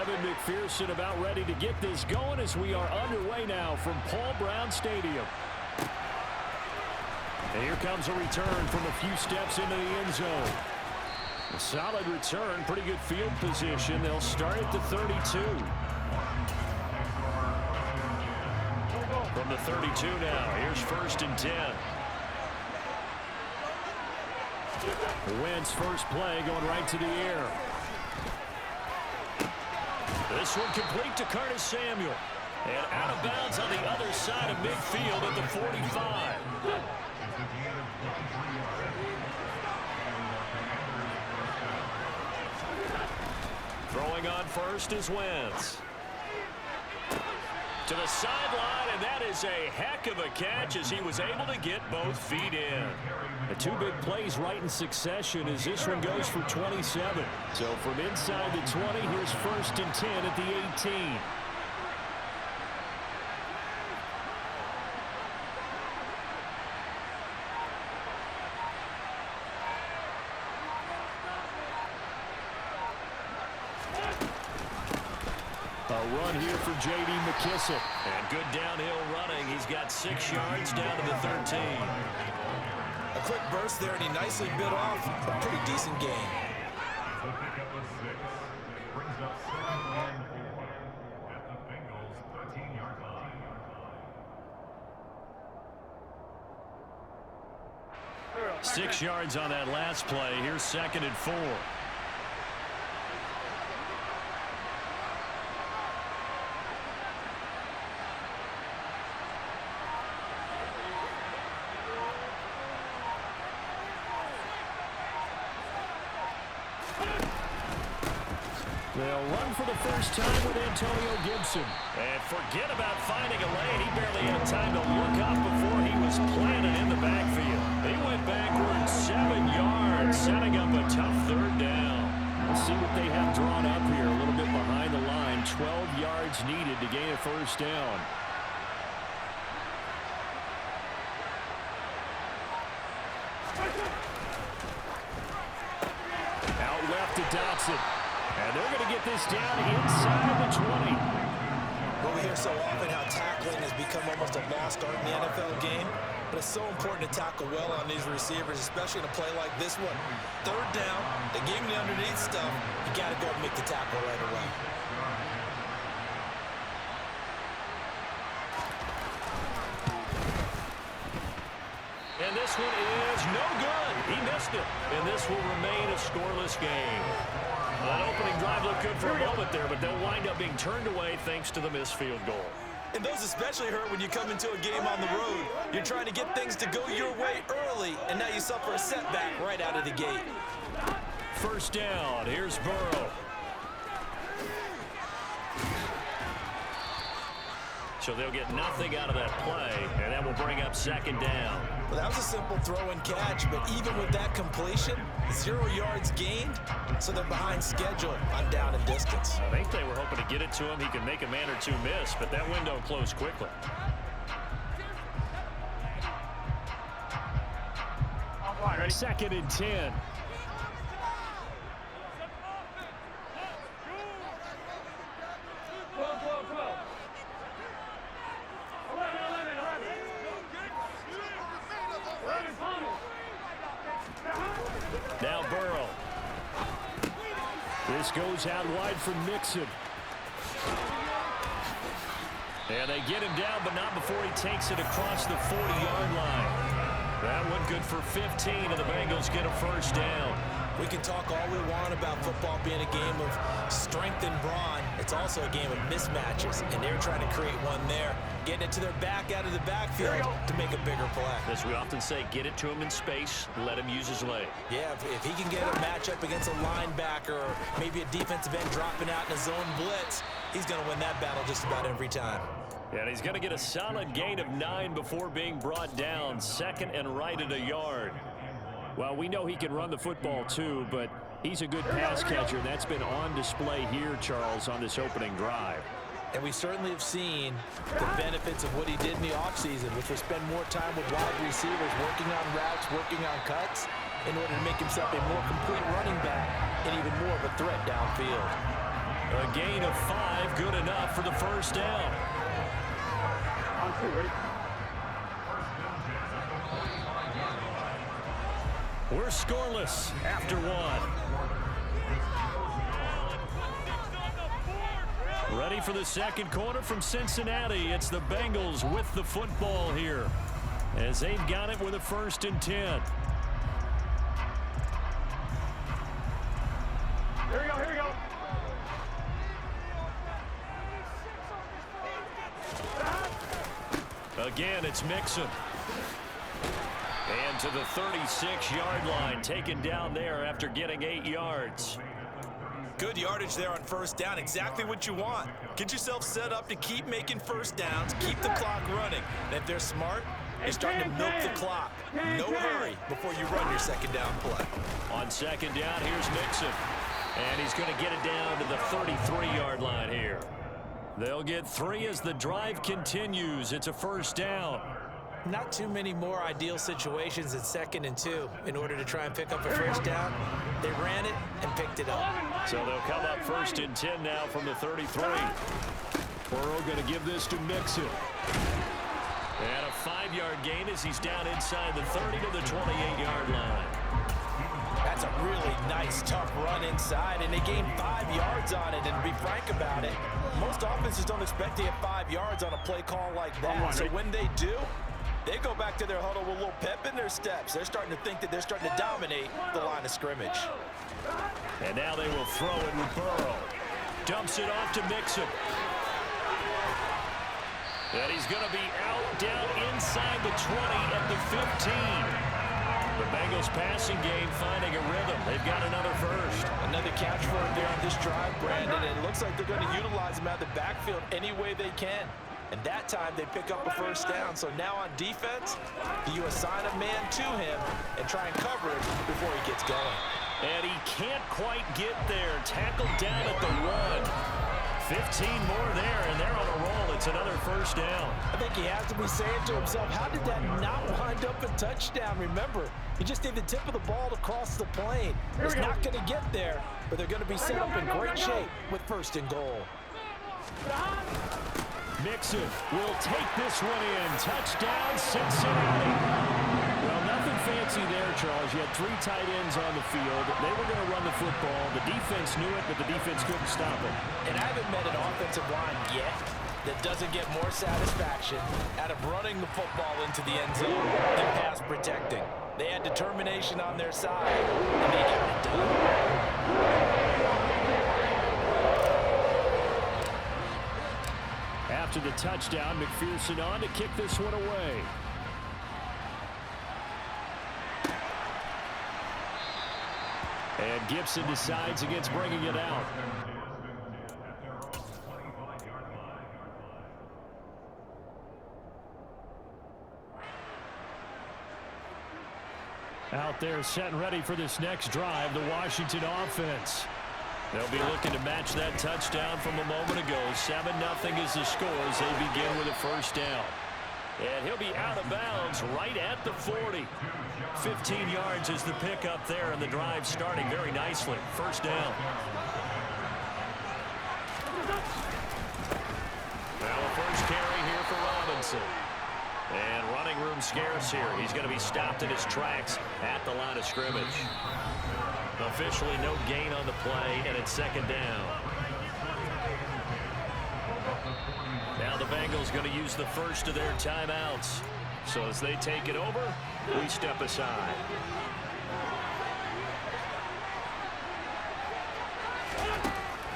Evan McPherson about ready to get this going as we are underway now from Paul Brown Stadium. And here comes a return from a few steps into the end zone. A solid return, pretty good field position. They'll start at the 32. From the 32 now, here's 1st and 10. Wentz first play going right to the air. This one complete to Curtis Samuel. And out of bounds on the other side of midfield at the 45. Throwing on first is Wentz. To the sideline, and that is a heck of a catch as he was able to get both feet in. The two big plays right in succession as this one goes for 27. So from inside the 20, here's 1st and 10 at the 18. A run here for J.D. McKissick. And good downhill running. He's got 6 yards down to the 13. A quick burst there, and he nicely bit off a pretty decent gain. So pick up a 6. Brings up 2nd and 4 at the Bengals' 13-yard line. 6 yards on that last play. Here's 2nd and 4. They'll run for the first time with Antonio Gibson. And forget about finding a lane. He barely had time to look up before he was planted in the backfield. He went backwards 7 yards, setting up a tough 3rd down. Let's see what they have drawn up here. A little bit behind the line. 12 yards needed to gain a 1st down. Out left to Dotson. And they're going to get this down inside the 20. Well, we hear so often how tackling has become almost a lost art in the NFL game. But it's so important to tackle well on these receivers, especially in a play like this one. 3rd down, they gave him the underneath stuff. You got to go and make the tackle right away. And this one is no good. He missed it. And this will remain a scoreless game. That opening drive looked good for a moment there, but they'll wind up being turned away thanks to the missed field goal. And those especially hurt when you come into a game on the road. You're trying to get things to go your way early, and now you suffer a setback right out of the gate. 1st down. Here's Burrow. So they'll get nothing out of that play, and that will bring up 2nd down. Well, that was a simple throw and catch, but even with that completion, 0 yards gained, so they're behind schedule on down and distance. I think they were hoping to get it to him. He could make a man or two miss, but that window closed quickly. All right, 2nd and 10. Now Burrow. This goes out wide for Mixon. And they get him down, but not before he takes it across the 40-yard line. That one good for 15, and the Bengals get a 1st down. We can talk all we want about football being a game of strength and brawn. It's also a game of mismatches, and they're trying to create one there, getting it to their back out of the backfield to make a bigger play. As we often say, get it to him in space, let him use his leg. Yeah, if he can get a matchup against a linebacker or maybe a defensive end dropping out in a zone blitz, he's going to win that battle just about every time. And he's going to get a solid gain of 9 before being brought down, 2nd and right at a yard. Well, we know he can run the football too, but he's a good pass catcher, and that's been on display here, Charles, on this opening drive. And we certainly have seen the benefits of what he did in the offseason, which was spend more time with wide receivers, working on routes, working on cuts, in order to make himself a more complete running back and even more of a threat downfield. A gain of 5, good enough for the first down. We're scoreless after 1. Ready for the second quarter from Cincinnati. It's the Bengals with the football here, as they've got it with a 1st and 10. Here we go, here we go. Again, it's Mixon. And to the 36-yard line, taken down there after getting 8 yards. Good yardage there on first down. Exactly what you want. Get yourself set up to keep making first downs, keep the clock running. And if they're smart, they're starting to milk the clock. No hurry before you run your second down play. On second down, here's Mixon. And he's going to get it down to the 33-yard line here. They'll get 3 as the drive continues. It's a first down. Not too many more ideal situations in 2nd and 2 in order to try and pick up a first down. They ran it and picked it up. So they'll come up 1st and 10 now from the 33. Burrow going to give this to Mixon. And a 5-yard gain as he's down inside the 30 to the 28-yard line. That's a really nice, tough run inside, and they gained 5 yards on it. And to be frank about it, most offenses don't expect to get 5 yards on a play call like that. So when they do, they go back to their huddle with a little pep in their steps. They're starting to think that they're starting to dominate the line of scrimmage. And now they will throw it with Burrow. Dumps it off to Mixon. And he's going to be out down inside the 20 at the 15. The Bengals passing game finding a rhythm. They've got another first. Another catch for him there on this drive, Brandon. And it looks like they're going to utilize him out of the backfield any way they can. And that time they pick up a first down. So now on defense, do you assign a man to him and try and cover him before he gets going? And he can't quite get there. Tackled down at the 1. 15 more there, and they're on a roll. It's another first down. I think he has to be saying to himself, how did that not wind up a touchdown? Remember, he just need the tip of the ball to cross the plane. He's not going to get there, but they're going to be set up in great shape with 1st and goal. Mixon will take this one in. Touchdown, Cincinnati. Well, nothing fancy there, Charles. You had 3 tight ends on the field. They were going to run the football. The defense knew it, but the defense couldn't stop it. And I haven't met an offensive line yet that doesn't get more satisfaction out of running the football into the end zone than pass protecting. They had determination on their side, and they got it done. After the touchdown, McPherson on to kick this one away. And Gibson decides against bringing it out. Out there set and ready for this next drive, the Washington offense. They'll be looking to match that touchdown from a moment ago. 7-0 is the score as they begin with a first down. And he'll be out of bounds right at the 40. 15 yards is the pickup there, and the drive starting very nicely. First down. Now a first carry here for Robinson. And running room scarce here. He's going to be stopped in his tracks at the line of scrimmage. Officially no gain on the play, and it's second down. Now the Bengals going to use the first of their timeouts. So as they take it over, we step aside.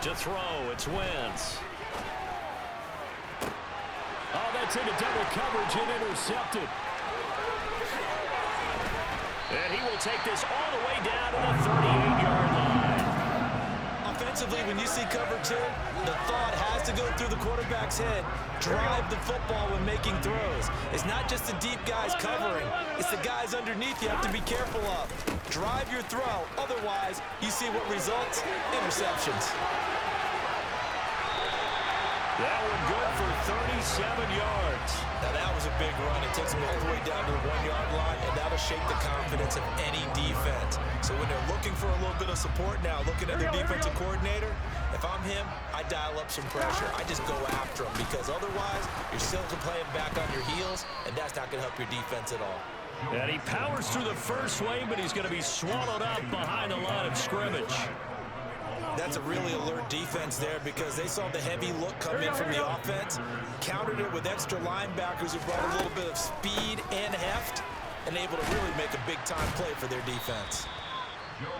To throw, it's Wentz. Oh, that's into double coverage and intercepted. And he will take this all the way down to the 38-yard line. Offensively, when you see cover 2, the thought has to go through the quarterback's head. Drive the football when making throws. It's not just the deep guys covering. It's the guys underneath you have to be careful of. Drive your throw. Otherwise, you see what results? Interceptions. That one good for 37 yards. Now that was a big run. It takes them all the way down to the 1-yard line, and that'll shake the confidence of any defense. So when they're looking for a little bit of support now, looking at their defensive coordinator, if I'm him, I dial up some pressure. I just go after him because otherwise you're still playing back on your heels, and that's not going to help your defense at all. And he powers through the first wave, but he's going to be swallowed up behind the line of scrimmage. That's a really alert defense there because they saw the heavy look come in from the offense, countered it with extra linebackers who brought a little bit of speed and heft, and able to really make a big-time play for their defense.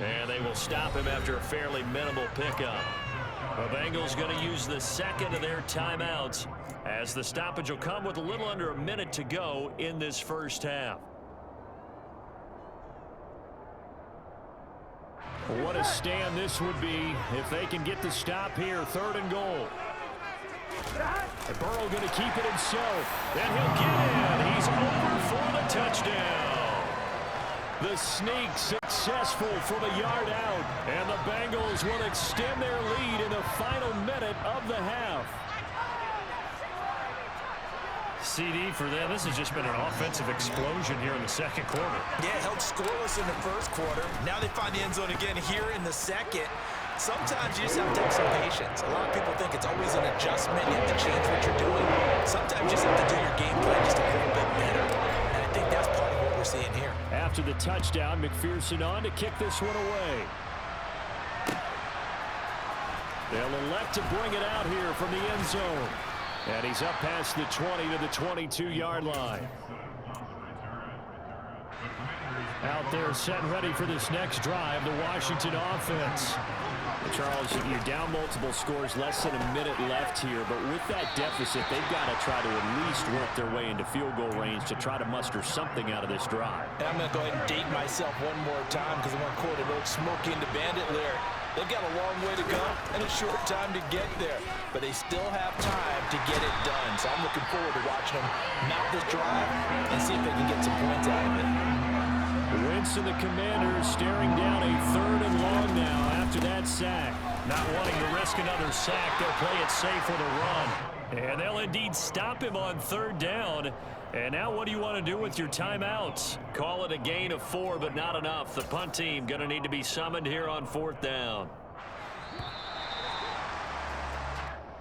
And they will stop him after a fairly minimal pickup. The Bengals going to use the second of their timeouts as the stoppage will come with a little under a minute to go in this first half. What a stand this would be if they can get the stop here. 3rd and goal. And Burrow going to keep it himself. And he'll get in. He's over for the touchdown. The sneak successful from a yard out. And the Bengals will extend their lead in the final minute of the half. CD for them. This has just been an offensive explosion here in the second quarter. Yeah, held scoreless in the first quarter. Now they find the end zone again here in the second. Sometimes you just have to have some patience. A lot of people think it's always an adjustment. You have to change what you're doing. Sometimes you just have to do your game plan just a little bit better. And I think that's part of what we're seeing here. After the touchdown, McPherson on to kick this one away. They'll elect to bring it out here from the end zone. And he's up past the 20 to the 22-yard line. Out there set and ready for this next drive, the Washington offense. Charles, you're down multiple scores, less than a minute left here, but with that deficit, they've got to try to at least work their way into field goal range to try to muster something out of this drive. And I'm going to go ahead and date myself one more time because I want to quote an old Smokey and the Bandit lyric. They've got a long way to go and a short time to get there, but they still have time to get it done. So I'm looking forward to watching them mount this drive and see if they can get some points out of it. Wentz and the Commanders staring down a 3rd and long now after that sack. Not wanting to risk another sack, they'll play it safe with a run. And they'll indeed stop him on 3rd down. And now what do you want to do with your timeouts? Call it a gain of 4, but not enough. The punt team going to need to be summoned here on 4th down.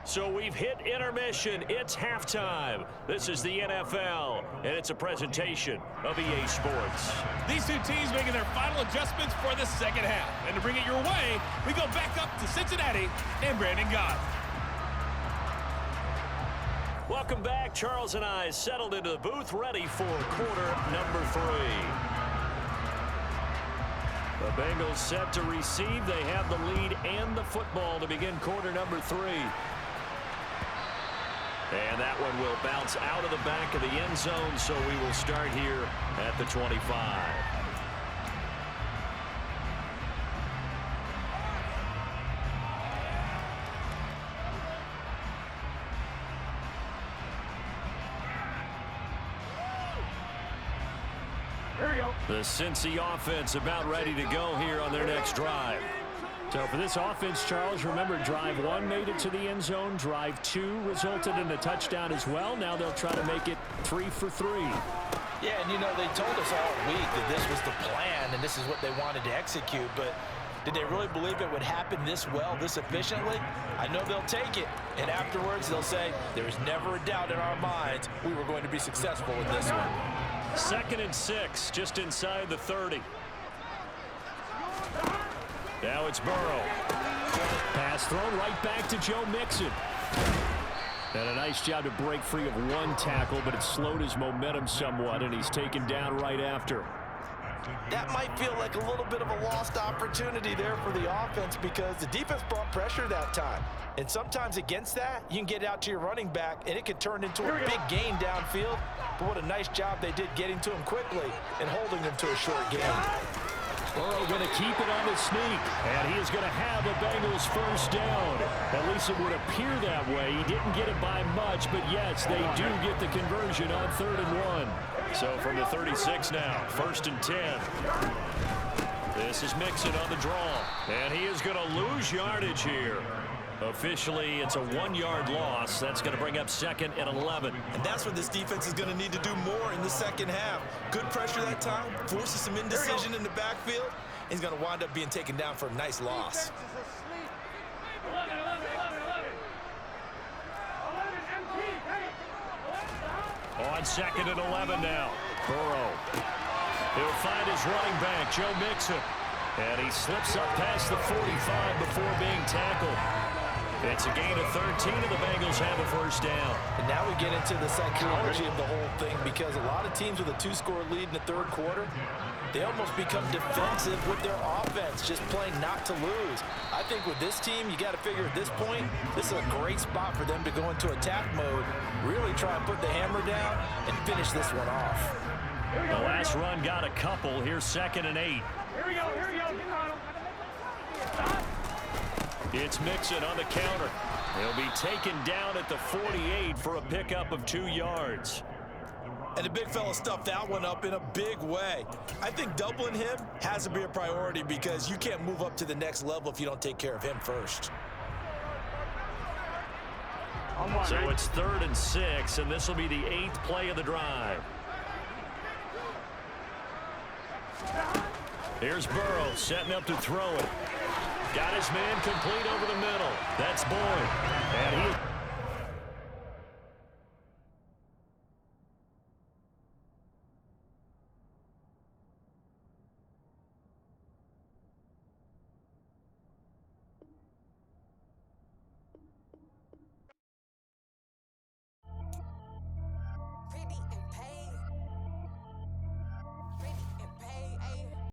So we've hit intermission. It's halftime. This is the NFL, and it's a presentation of EA Sports. These two teams making their final adjustments for the second half. And to bring it your way, we go back up to Cincinnati and Brandon Gott. Welcome back. Charles and I settled into the booth, ready for quarter number 3. The Bengals set to receive. They have the lead and the football to begin quarter number 3. And that one will bounce out of the back of the end zone, so we will start here at the 25. The Cincy offense about ready to go here on their next drive. So for this offense, Charles, remember drive 1 made it to the end zone. Drive 2 resulted in a touchdown as well. Now they'll try to make it 3 for 3. Yeah, and you know, they told us all week that this was the plan and this is what they wanted to execute, but did they really believe it would happen this well, this efficiently? I know they'll take it, and afterwards they'll say, there was never a doubt in our minds we were going to be successful with this one. 2nd and 6, just inside the 30. Now it's Burrow. Pass thrown right back to Joe Mixon. And a nice job to break free of one tackle, but it slowed his momentum somewhat, and he's taken down right after. That might feel like a little bit of a lost opportunity there for the offense because the defense brought pressure that time. And sometimes against that, you can get out to your running back, and it can turn into a big gain downfield. But what a nice job they did getting to him quickly and holding him to a short gain. Burrow going to keep it on the sneak, and he is going to have a Bengals first down. At least it would appear that way. He didn't get it by much, but yes, they do get the conversion on 3rd and 1. So from the 36 now, 1st and 10. This is Mixon on the draw, and he is going to lose yardage here. Officially, it's a 1-yard loss. That's going to bring up 2nd and 11. And that's where this defense is going to need to do more in the second half. Good pressure that time, forces some indecision in the backfield. He's going to wind up being taken down for a nice loss. On 2nd and 11 now. Burrow. He'll find his running back, Joe Mixon. And he slips up past the 45 before being tackled. It's a gain of 13, and the Bengals have a first down. And now we get into the psychology of the whole thing, because a lot of teams with a 2-score lead in the third quarter, they almost become defensive with their offense, just playing not to lose. I think with this team, you got to figure at this point, this is a great spot for them to go into attack mode, really try and put the hammer down and finish this one off. The last run got a couple. Here's 2nd and 8. Here we go. It's Mixon on the counter. He'll be taken down at the 48 for a pickup of 2 yards. And the big fella stuffed that one up in a big way. I think doubling him has to be a priority, because you can't move up to the next level if you don't take care of him first. So it's 3rd and 6, and this will be the 8th play of the drive. Here's Burrow setting up to throw it. Got his man complete over the middle. That's Boyd. And he